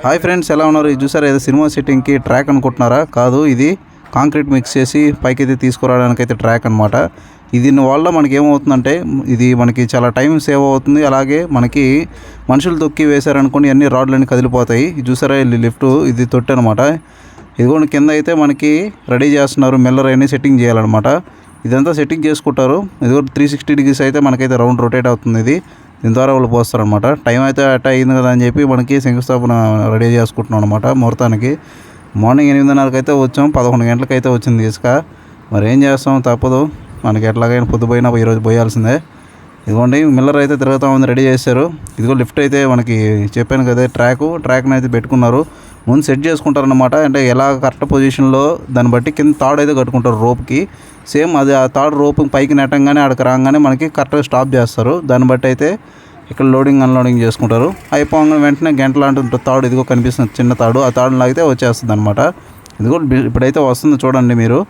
Hi friends, ఎలా ఉన్నారు? ఇది చూసారా, ఏదో సినిమా సెట్టింగ్కి ట్రాక్ అనుకుంటున్నారా? కాదు, ఇది కాంక్రీట్ మిక్స్ చేసి పైకి అయితే తీసుకురావడానికి అయితే ట్రాక్ అనమాట. దీని వల్ల మనకి ఏమవుతుందంటే ఇది మనకి చాలా టైం సేవ్ అవుతుంది. అలాగే మనకి మనుషులు తొక్కి వేశారనుకోండి అన్ని రాడ్లన్నీ కదిలిపోతాయి. ఇది చూసారా, లిఫ్ట్ ఇది తొట్టి అనమాట. ఇదిగోండి కింద అయితే మనకి రెడీ చేస్తున్నారు. మిల్లర్ అయినా సెట్టింగ్ చేయాలన్నమాట. ఇదంతా సెట్టింగ్ చేసుకుంటారు. ఇదిగో 360 డిగ్రీస్ అయితే మనకైతే రౌండ్ రొటేట్ అవుతుంది. ఇది దీని ద్వారా వాళ్ళు పోస్తారనమాట. టైం అయితే అట్ట అయింది కదా అని చెప్పి మనకి శంకుస్థాపన రెడీ చేసుకుంటున్నాం అనమాట. ముహూర్తానికి మార్నింగ్ 8:30కి అయితే వచ్చాం. 11 గంటలకు అయితే వచ్చింది ఇసుక. మరి ఏం చేస్తాం, తప్పదు. మనకి ఎట్లాగైనా పొద్దుపోయినా ఈరోజు పోయాల్సిందే. ఇదిగోండి మిల్లర్ అయితే తిరుగుతూ ఉంది, రెడీ చేశారు. ఇదిగో లిఫ్ట్ అయితే మనకి చెప్పాను కదా, ట్రాక్ని అయితే పెట్టుకున్నారు. ముందు సెట్ చేసుకుంటారనమాట. అంటే ఎలా కరెక్ట్ పొజిషన్లో దాన్ని బట్టి కింద తాడు అయితే కట్టుకుంటారు రోప్కి. సేమ్ అది ఆ తాడు రోప్ పైకి నెట్టంగానే అక్కడికి రాగానే మనకి కరెక్ట్గా స్టాప్ చేస్తారు. దాన్ని బట్టి అయితే ఇక్కడ లోడింగ్ అన్లోడింగ్ చేసుకుంటారు. అయిపోగానే వెంటనే గంట లాంటి తాడు ఇదిగో కనిపిస్తుంది, చిన్న తాడు. ఆ తాడు లాగితే వచ్చేస్తుంది అనమాట. ఇదిగో ఇప్పుడైతే వస్తుంది, చూడండి మీరు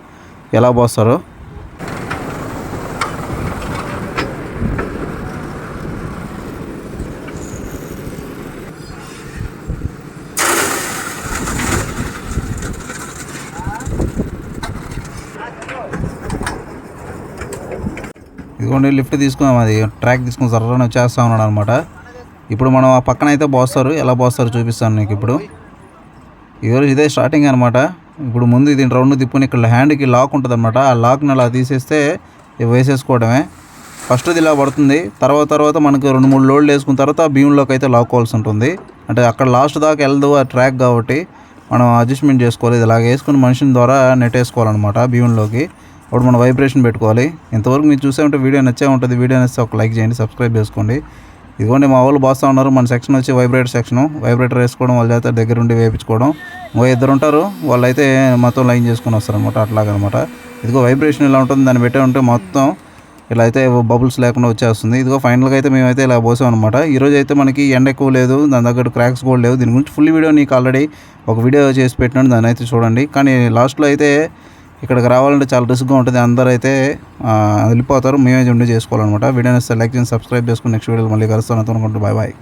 ఎలా పోస్తారో. ఇదిగోండి లిఫ్ట్ తీసుకున్నాం, అది ట్రాక్ తీసుకుని సర్రని వచ్చేస్తా ఉన్నాడు అనమాట. ఇప్పుడు మనం ఆ పక్కన అయితే పోస్తారు, ఎలా పోస్తారో చూపిస్తాను నీకు ఇప్పుడు. ఇదే స్టార్టింగ్ అనమాట. ఇప్పుడు ముందు దీని రౌండ్ తిప్పుని ఇక్కడ హ్యాండ్కి లాక్ ఉంటుంది అనమాట. ఆ లాక్ని అలా తీసేస్తే వేసేసుకోవడమే. ఫస్ట్ ఇది ఇలా పడుతుంది. తర్వాత మనకు 2-3 లోడ్లు వేసుకున్న తర్వాత భీములోకి అయితే లాక్కోవాల్సి ఉంటుంది. అంటే అక్కడ లాస్ట్ దాకా వెళ్ళదు ఆ ట్రాక్ కాబట్టి మనం అడ్జస్ట్మెంట్ చేసుకోవాలి. ఇది ఇలాగ వేసుకుని మనిషిని ద్వారా నెట్టేసుకోవాలన్నమాట భీములోకి. అప్పుడు మనం వైబ్రేషన్ పెట్టుకోవాలి. ఇంతవరకు మీరు చూసే ఉంటే వీడియో నచ్చే ఉంటుంది. వీడియో నచ్చితే ఒక లైక్ చేయండి, సబ్స్క్రైబ్ చేసుకోండి. ఇదిగోండి మా వాళ్ళు బాస్తా ఉన్నారు. మన సెక్షన్ వచ్చి వైబ్రేటర్ వేసుకోవడం, వాళ్ళ చేత దగ్గరుండి వేయించుకోవడం. ఇద్దరు ఉంటారు, వాళ్ళైతే మొత్తం లైన్ చేసుకొని వస్తారనమాట. అట్లాగనమాట. ఇదిగో వైబ్రేషన్ ఇలా ఉంటుంది, దాన్ని పెట్టే ఉంటే మొత్తం ఇలా అయితే బబుల్స్ లేకుండా వచ్చేస్తుంది. ఇదిగో ఫైనల్గా అయితే మేమైతే ఇలా పోసాం అనమాట. ఈరోజు అయితే మనకి ఎండ ఎక్కువ లేదు, దాని దగ్గర క్రాక్స్ కూడా లేవు. దీని గురించి ఫుల్ వీడియో నీకు ఆల్రెడీ ఒక వీడియో చేసి పెట్టినాను, దాన్ని అయితే చూడండి. కానీ లాస్ట్లో అయితే ఇక్కడికి రావాలంటే చాలా రిస్క్గా ఉంటుంది. అందరూ అయితే వెళ్ళిపోతారు, మేమే ఉండి చేసుకోవాలన్నమాట. వీడియోని లైక్ చేసి సబ్స్క్రైబ్ చేసుకుని నెక్స్ట్ వీడియోలో మళ్ళీ కలుస్తాను అనుకుంటూ బాయ్.